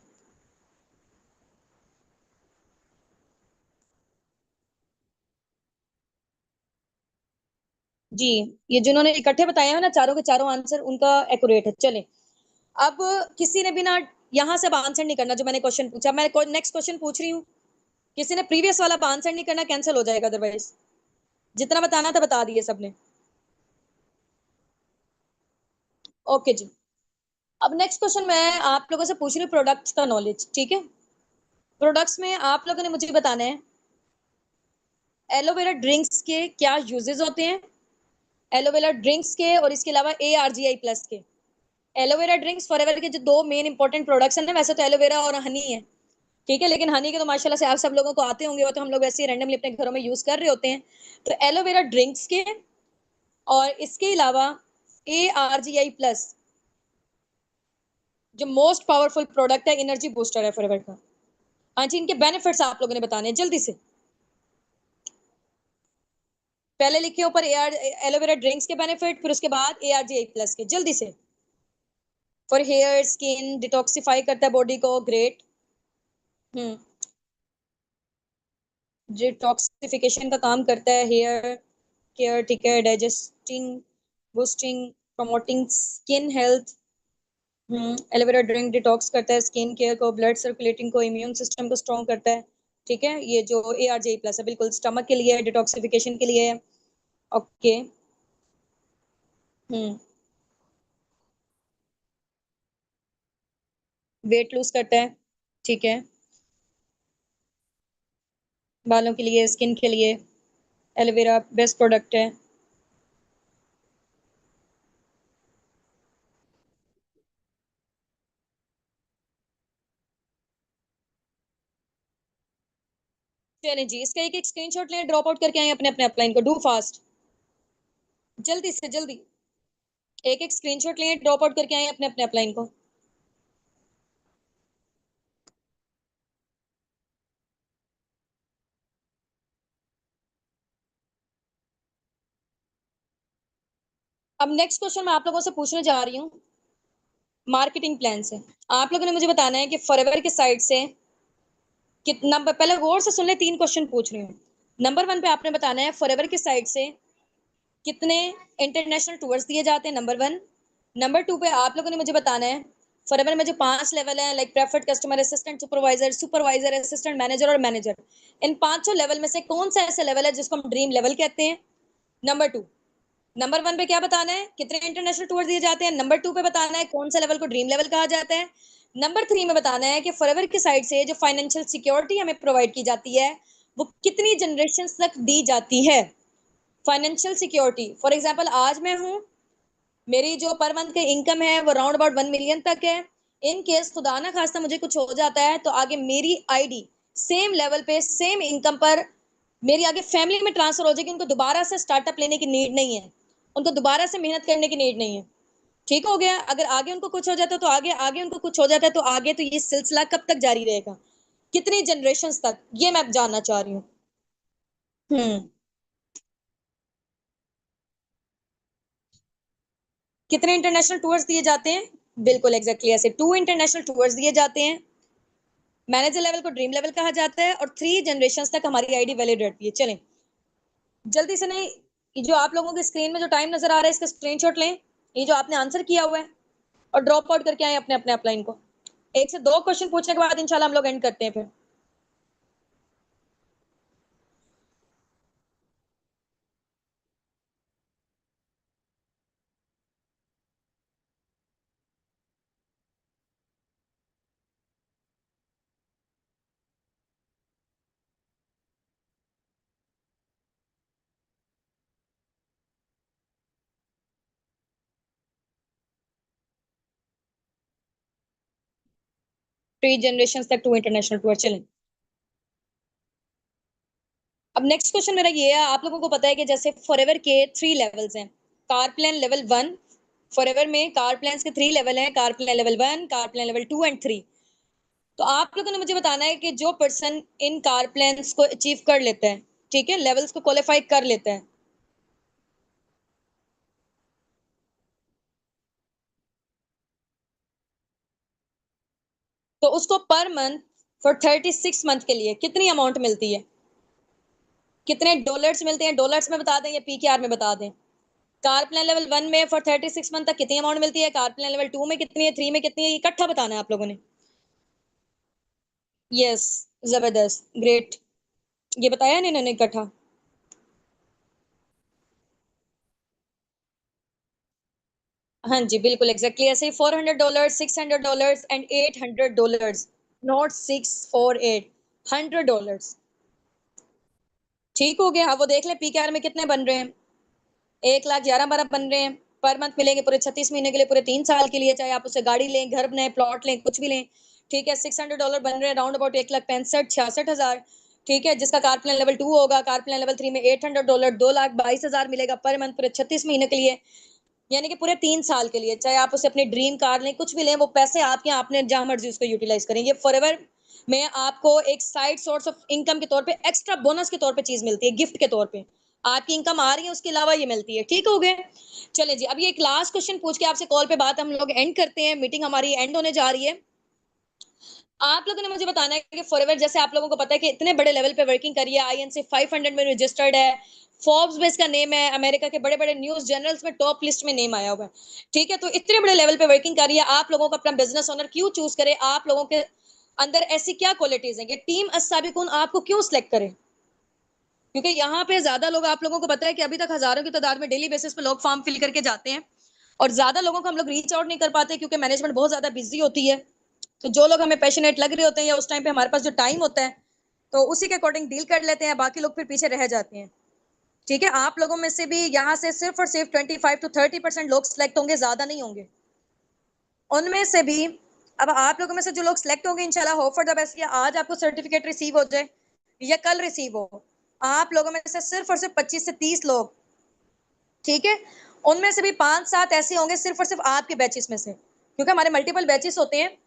जी, ये जिन्होंने इकट्ठे बताए हैं ना चारों के चारों आंसर, उनका एक्यूरेट है। चले, अब किसी ने भी ना यहाँ से अब आंसर नहीं करना जो मैंने क्वेश्चन पूछा। मैं नेक्स्ट क्वेश्चन पूछ रही हूँ। किसी ने प्रीवियस वाला आंसर नहीं करना, कैंसिल हो जाएगा अदरवाइज। जितना बताना था बता दिए सबने। ओके जी। अब नेक्स्ट क्वेश्चन मैं आप लोगों से पूछ रही हूँ, प्रोडक्ट्स का नॉलेज, ठीक है। प्रोडक्ट्स में आप लोगों ने मुझे बताना है एलोवेरा ड्रिंक्स के क्या यूजेस होते हैं। एलोवेरा ड्रिंक्स के और इसके अलावा ARGI+ के। एलोवेरा ड्रिंक्स फॉरएवर के जो दो मेन इंपॉर्टेंट प्रोडक्ट्स हैं ना, वैसे तो एलोवेरा और हनी है, ठीक है, लेकिन हनी के तो माशाल्लाह से आप सब लोगों को आते होंगे, वो तो हम लोग वैसे ही रैंडमली अपने घरों में यूज कर रहे होते हैं। तो एलोवेरा ड्रिंक्स के और इसके अलावा ARGI+ जो मोस्ट पावरफुल प्रोडक्ट है, एनर्जी बूस्टर है फॉरएवर का। हाँ जी, इनके बेनिफिट्स आप लोगों ने बताने हैं जल्दी से। पहले लिखे ऊपर एलोवेरा ड्रिंक्स के बेनिफिट, फिर उसके बाद ARGI+ के, जल्दी से। फॉर हेयर स्किन, डिटॉक्सिफाई करता है बॉडी को, ग्रेट। हम्म। डिटॉक्सिफिकेशन का काम करता है, हेयर केयर, ठीक है, digesting, boosting, promoting skin health. Aloe vera drink detox करता है स्किन केयर को, ब्लड सर्कुलेटिंग को, इम्यून सिस्टम को स्ट्रॉन्ग करता है, ठीक है। ये जो ARGI+ है बिल्कुल स्टमक के लिए, डिटॉक्सिफिकेशन के लिए है। ओके। हम्म। वेट लूज करता है, ठीक है। बालों के लिए, स्किन के लिए एलोवेरा बेस्ट प्रोडक्ट है। चलिए जी, इसका एक एक स्क्रीनशॉट लें, ड्रॉप आउट करके आए अपने अपने अपलाइन को, डू फास्ट, जल्दी से जल्दी। एक एक स्क्रीनशॉट लिए, ड्रॉप आउट करके आए अपने अपने अपलाइन को। अब नेक्स्ट क्वेश्चन मैं आप लोगों से पूछने जा रही हूँ मार्केटिंग प्लान से। आप लोगों ने मुझे बताना है कि फॉरएवर की साइड से कितना, पहले गौर से सुन ले, 3 क्वेश्चन पूछ रही हूँ। नंबर 1 पे आपने बताना है फॉरएवर की साइड से कितने इंटरनेशनल टूर्स दिए जाते हैं, नंबर 1। नंबर 2 पे आप लोगों ने मुझे बताना है फॉरएवर में जो 5 लेवल है, like preferred customer, assistant, supervisor, supervisor, assistant manager और मैनेजर, इन पांचों लेवल में से कौन सा ऐसा लेवल है जिसको हम ड्रीम लेवल कहते हैं। नंबर 2, नंबर 1 पे क्या बताना है, कितने इंटरनेशनल टूर दिए जाते हैं। नंबर 2 पे बताना है कौन सा लेवल को ड्रीम लेवल कहा जाता है। नंबर 3 में बताना है कि फॉरएवर की साइड से जो फाइनेंशियल सिक्योरिटी हमें प्रोवाइड की जाती है वो कितनी जनरेशन तक दी जाती है। फाइनेंशियल सिक्योरिटी, फॉर एग्जाम्पल आज मैं हूँ, मेरी जो पर मंथ की इनकम है वो राउंड अबाउट 1 मिलियन तक है। इन केस खुदा ना खास्ता मुझे कुछ हो जाता है तो आगे मेरी आईडी सेम लेवल पे सेम इनकम पर मेरी आगे फैमिली में ट्रांसफर हो जाएगी। उनको दोबारा से स्टार्टअप लेने की नीड नहीं है, उनको दोबारा से मेहनत करने की नीड नहीं है। ठीक हो गया। अगर आगे उनको कुछ हो जाता है तो आगे, आगे उनको कुछ हो जाता है तो आगे, तो ये सिलसिला कब तक जारी रहेगा, कितनी जनरेशन तक, ये मैं जानना चाह रही हूँ। हम्म। कितने इंटरनेशनल टूर्स दिए जाते हैं, बिल्कुल एग्जैक्टली ऐसे 2 इंटरनेशनल टूर्स दिए जाते हैं। मैनेजर लेवल को ड्रीम लेवल कहा जाता है और 3 जनरेशन तक हमारी आईडी वैलिड रहती है। चलें जल्दी से, नहीं जो आप लोगों की स्क्रीन में जो टाइम नजर आ रहा है इसका स्क्रीनशॉट लें, ये जो आपने आंसर किया हुआ है, और ड्रॉप आउट करके आए अपने अपने अपलाइन को। 1 से 2 क्वेश्चन पूछने के बाद इंशाल्लाह हम लोग एंड करते हैं फिर। थ्री जनरेशन तक 2 इंटरनेशनल टूर। चलें अब नेक्स्ट क्वेश्चन मेरा ये है, आप लोगों को पता है कि जैसे फॉरएवर के 3 लेवल्स हैं। कार प्लान लेवल 1, फॉरएवर में कार प्लान के 3 लेवल हैं, car plan level 1, car plan level 2 and 3। तो आप लोगों ने मुझे बताना है कि जो पर्सन इन कार प्लान्स को अचीव कर लेता है, ठीक है, लेवल्स को क्वालिफाई कर लेता है, तो उसको पर मंथ फॉर 36 मंथ के लिए कितनी अमाउंट मिलती है, कितने डॉलर्स मिलते हैं, डॉलर्स में बता दें या पीकेआर में बता दें। कार प्लान लेवल 1 में फॉर 36 मंथ तक कितनी अमाउंट मिलती है, कार प्लान लेवल 2 में कितनी है, 3 में कितनी है, इकट्ठा बताना है आप लोगों ने। यस, जबरदस्त, ग्रेट। ये बताया नहीं इन्होंने इकट्ठा। हाँ जी बिल्कुल एग्जैक्टली ऐसे ही, $400, $600 एंड $800, नॉट 648, $100। ठीक हो गया। अब वो देख ले पीकेआर में कितने बन रहे हैं, 1,11,12 बन रहे हैं। पर मंथ मिलेंगे पूरे 36 महीने के लिए, पूरे 3 साल के लिए, चाहे आप उससे गाड़ी लें, घर बनाए, प्लॉट लें, कुछ भी लें। ठीक है, $600 बन रहे हैं, राउंड अबाउट 1,65,66,000। ठीक है, जिसका कार प्लान लेवल 2 होगा, कार प्लान लेवल 3 में $800, 2,22,000 मिलेगा पर मंथ पूरे 36 महीने के लिए, यानी कि पूरे 3 साल के लिए। चाहे आप उसे अपनी ड्रीम कार लें, कुछ भी लें, वो पैसे आपके, आपने जहां मर्जी उसको यूटिलाइज करेंगे। फॉरएवर में आपको एक साइड सोर्स ऑफ इनकम के तौर पे, एक्स्ट्रा बोनस के तौर पे चीज मिलती है, गिफ्ट के तौर पे। आपकी इनकम आ रही है, उसके अलावा ये मिलती है। ठीक हो गए। चले जी, अब ये एक लास्ट क्वेश्चन पूछ के आपसे कॉल पे बात हम लोग एंड करते हैं, मीटिंग हमारी एंड होने जा रही है। आप लोगों ने मुझे बताना है कि फॉरएवर, जैसे आप लोगों को पता है कि इतने बड़े लेवल पे वर्किंग करी है, आईएनसी 500 में रजिस्टर्ड है, फोर्ब्स में इसका नेम है, अमेरिका के बड़े बड़े न्यूज जर्नल्स में टॉप लिस्ट में नेम आया हुआ है। ठीक है, तो इतने बड़े लेवल पे वर्किंग करी है, आप लोगों को अपना बिजनेस ओनर क्यों चूज करे, आप लोगों के अंदर ऐसी क्या क्वालिटीज है कि टीम अस्साबिकून आपको क्यों सिलेक्ट करे। क्योंकि यहाँ पे ज्यादा लोग, आप लोगों को पता है कि अभी तक हजारों की तादाद में डेली बेसिस पे लोग फॉर्म फिल करके जाते हैं, और ज्यादा लोगों को हम लोग रीच आउट नहीं कर पाते क्योंकि मैनेजमेंट बहुत ज्यादा बिजी होती है। तो जो लोग हमें पैशनेट लग रहे होते हैं या उस टाइम पे हमारे पास जो टाइम होता है, तो उसी के अकॉर्डिंग डील कर लेते हैं, बाकी लोग फिर पीछे रह जाते हैं। ठीक है, आप लोगों में से भी यहाँ से सिर्फ और सिर्फ 25 to 30% लोग सिलेक्ट होंगे, ज्यादा नहीं होंगे। उनमें से भी अब आप लोगों में से जो लोग सिलेक्ट होंगे, इंशाल्लाह होप फॉर द बेस्ट, या आज आपको सर्टिफिकेट रिसीव हो जाए या कल रिसीव हो, आप लोगों में से सिर्फ और सिर्फ 25 से 30 लोग, ठीक है, उनमें से भी 5-7 ऐसे होंगे सिर्फ और सिर्फ आपके बैचेस में से, क्योंकि हमारे मल्टीपल बैचेस होते हैं।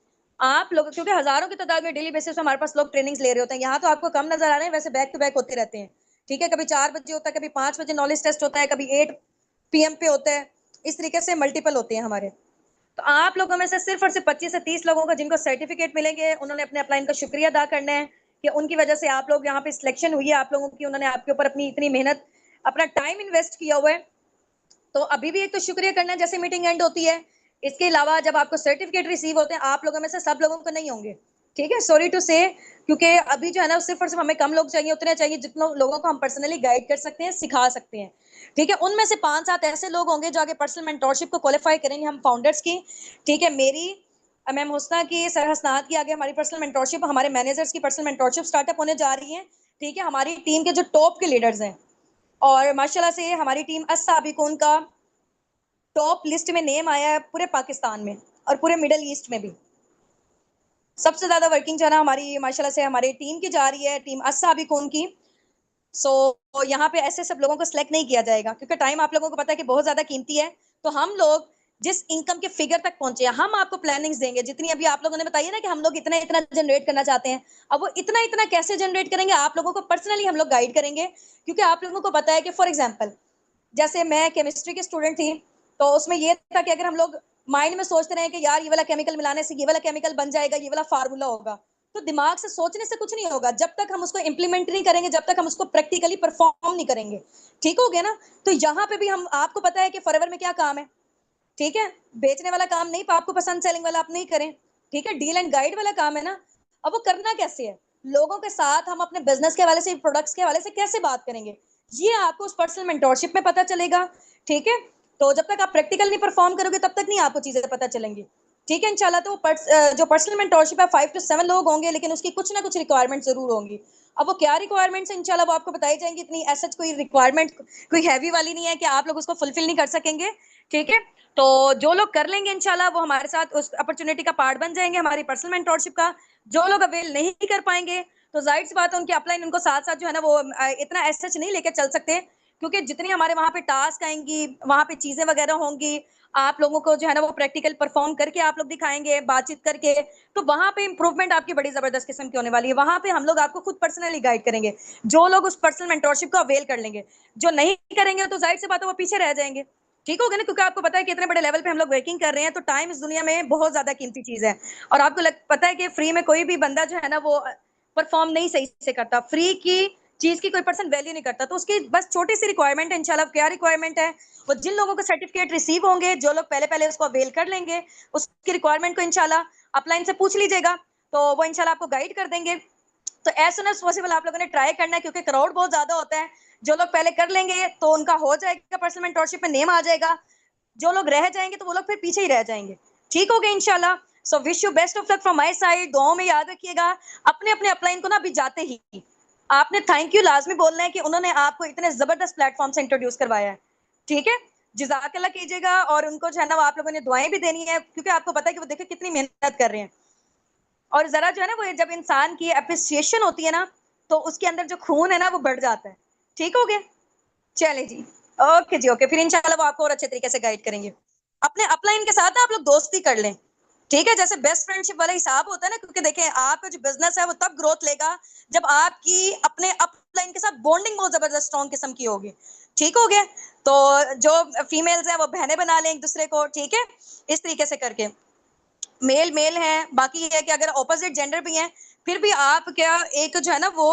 आप लोग क्योंकि हजारों की तादाद में डेली बेसिस पे हमारे पास लोग ट्रेनिंग्स ले रहे होते हैं। यहाँ तो आपको कम नजर आ रहे हैं, वैसे बैक टू बैक होते रहते हैं। ठीक है, कभी 4 बजे होता है, कभी 5 बजे नॉलेज टेस्ट होता है, कभी 8 PM पे होता है। इस तरीके से मल्टीपल होते हैं हमारे। तो आप लोगों में से सिर्फ और सिर्फ 25 से 30 लोगों को जिनको सर्टिफिकेट मिलेंगे, उन्होंने अपने अपलाइन का शुक्रिया अदा करना है कि उनकी वजह से आप लोग यहाँ पे सिलेक्शन हुई है आप लोगों की, उन्होंने आपके ऊपर अपनी इतनी मेहनत, अपना टाइम इन्वेस्ट किया हुआ है। तो अभी भी एक तो शुक्रिया करना है जैसे मीटिंग एंड होती है। इसके अलावा जब आपको सर्टिफिकेट रिसीव होते हैं, आप लोगों में से सब लोगों को नहीं होंगे, ठीक है, सॉरी टू से, क्योंकि अभी जो है ना सिर्फ और सिर्फ हमें कम लोग चाहिए, उतने चाहिए जितने लोगों को हम पर्सनली गाइड कर सकते हैं, सिखा सकते हैं। ठीक है, उनमें से 5-7 ऐसे लोग होंगे जो आगे पर्सनल मेंटोरशिप को क्वालिफाई करेंगे हम फाउंडर्स की। ठीक है, मेरी मैम हुस्ना की, सर हसनात की आगे हमारी पर्सनल मेंटोरशिप, हमारे मैनेजर्स की पर्सनल मेंटोरशिप स्टार्टअप होने जा रही है। ठीक है, हमारी टीम के जो टॉप के लीडर्स हैं, और माशाल्लाह से हमारी टीम अस्साबिकून का टॉप लिस्ट में नेम आया है पूरे पाकिस्तान में और पूरे मिडल ईस्ट में भी। सबसे ज्यादा वर्किंग जो है ना हमारी माशाल्लाह से हमारी टीम की जा रही है, टीम अस्साबिकून की। सो यहाँ पे ऐसे सब लोगों को सिलेक्ट नहीं किया जाएगा, क्योंकि टाइम आप लोगों को पता है कि बहुत ज्यादा कीमती है। तो हम लोग जिस इनकम के फिगर तक पहुंचे हैं, हम आपको प्लानिंग्स देंगे, जितनी अभी आप लोगों ने बताई है ना कि हम लोग इतना इतना जनरेट करना चाहते हैं। अब वो इतना इतना कैसे जनरेट करेंगे, आप लोगों को पर्सनली हम लोग गाइड करेंगे, क्योंकि आप लोगों को पता है कि फॉर एग्जाम्पल जैसे मैं केमिस्ट्री की स्टूडेंट थी, तो उसमें ये था कि अगर हम लोग माइंड में सोचते रहे कि यार ये वाला केमिकल मिलाने से ये वाला केमिकल बन जाएगा, ये वाला फार्मूला होगा, तो दिमाग से सोचने से कुछ नहीं होगा जब तक हम उसको इंप्लीमेंट नहीं करेंगे, जब तक हम उसको प्रैक्टिकली परफॉर्म नहीं करेंगे। ठीक हो गया ना? तो यहाँ पे भी हम, आपको पता है कि फॉरएवर में क्या काम है, ठीक है, बेचने वाला काम नहीं, आपको पसंद सेलिंग वाला आप नहीं करें, ठीक है, डील एंड गाइड वाला काम है ना। अब वो करना कैसे है, लोगों के साथ हम अपने बिजनेस के हवाले से, प्रोडक्ट्स के हवाले से कैसे बात करेंगे, ये आपको उस पर्सनल मेंटोरशिप में पता चलेगा। ठीक है, तो जब तक आप प्रैक्टिकल नहीं परफॉर्म करोगे तब तक नहीं आपको चीजें पता चलेंगी। ठीक है, इंशाल्लाह। तो जो पर्सनल मेंटोरशिप है 5 to 7 लोग होंगे, लेकिन उसकी कुछ ना कुछ रिक्वायरमेंट जरूर होंगी। अब वो क्या रिक्वायरमेंट्स है इंशाल्लाह वो आपको बताई जाएंगी। इतनी ऐसा कोई रिक्वायरमेंट कोई हैवी वाली नहीं है कि आप लोग उसको फुलफिल नहीं कर सकेंगे। ठीक है, तो जो लोग कर लेंगे इंशाल्लाह वो हमारे साथ उस अपॉर्चुनिटी का पार्ट बन जाएंगे, हमारी पर्सनल मेंटोरशिप का। जो लोग अवेल नहीं कर पाएंगे तो जाहिर सी बात है उनकी अपलाइन उनको साथ साथ जो है ना वो इतना एसएच नहीं लेके चल सकते, क्योंकि जितनी हमारे वहां पे टास्क आएंगी, वहां पे चीजें वगैरह होंगी, आप लोगों को जो है ना वो प्रैक्टिकल परफॉर्म करके आप लोग दिखाएंगे, बातचीत करके, तो वहां पे इंप्रूवमेंट आपकी बड़ी जबरदस्त किस्म की होने वाली है। वहां पे हम लोग आपको खुद पर्सनली गाइड करेंगे, जो लोग उस पर्सनल मेंटोरशिप को अवेल कर लेंगे। जो नहीं करेंगे तो जाहिर सी बात है वो पीछे रह जाएंगे। ठीक हो गया ना? क्योंकि आपको पता है कि इतने बड़े लेवल पे हम लोग वर्किंग कर रहे हैं, तो टाइम इस दुनिया में बहुत ज्यादा कीमती चीज है। और आपको पता है कि फ्री में कोई भी बंदा जो है ना वो परफॉर्म नहीं सही से करता, फ्री की चीज की कोई पर्सन वैल्यू नहीं करता। तो उसकी बस छोटी सी रिक्वायरमेंट है इंशाल्लाह। क्या रिक्वायरमेंट है? वो जिन लोगों को सर्टिफिकेट रिसीव होंगे, जो लोग पहले पहले उसको अवेल कर लेंगे, उसकी रिक्वायरमेंट को इंशाल्लाह अपलाइन से पूछ लीजिएगा, तो वो इंशाल्लाह आपको गाइड कर देंगे। तो एज सुन एज पॉसिबल आप लोगों ने ट्राई करना है, क्योंकि क्राउड बहुत ज्यादा होता है। जो लोग पहले कर लेंगे तो उनका हो जाएगा, पर्सनल मेंटोरशिप में नेम आ जाएगा। जो लोग रह जाएंगे तो वो लोग फिर पीछे ही रह जाएंगे। ठीक हो गया इंशाल्लाह। So wish you best of luck from my side. दुआओं में याद रखिएगा। अपने अपने अपलाइन को ना अभी जाते ही आपने थैंक यू लाजमी बोलना है कि उन्होंने आपको इतने जबरदस्त प्लेटफॉर्म से इंट्रोड्यूस करवाया है। ठीक है, जजाकल्लाह कीजिएगा, और उनको जो है ना आप लोगों ने दुआएं भी देनी है, क्योंकि आपको पता है कि वो देखिए कितनी मेहनत कर रहे हैं। और जरा जो है ना वो जब इंसान की अप्रिसिएशन होती है ना, तो उसके अंदर जो खून है ना वो बढ़ जाता है। ठीक हो गया? चले जी, ओके जी, ओके। फिर इंशाल्लाह वो आपको और अच्छे तरीके से गाइड करेंगे। अपने अपलाइन के साथ ना आप लोग दोस्ती कर लें, ठीक है, जैसे बेस्ट फ्रेंडशिप वाला हिसाब होता है ना, क्योंकि देखें आपका जो बिजनेस है वो तब ग्रोथ लेगा जब आपकी अपने अपलाइन के साथ बॉन्डिंग बहुत जबरदस्त स्ट्रॉन्ग किस्म की होगी। ठीक हो गया? तो जो फीमेल्स हैं वो बहनें बना लें एक दूसरे को, ठीक है, इस तरीके से करके। मेल मेल है, बाकी ये है कि अगर ऑपोजिट जेंडर भी हैं फिर भी आप क्या एक जो है ना वो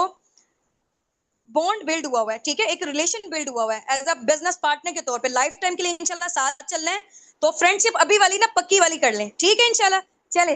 बॉन्ड बिल्ड हुआ है, ठीक है, एक रिलेशन बिल्ड हुआ है एज अ बिजनेस पार्टनर के तौर पे, लाइफ टाइम के लिए इंशाल्लाह साथ चल रहे हैं। तो फ्रेंडशिप अभी वाली ना पक्की वाली कर लें, ठीक है इंशाल्लाह।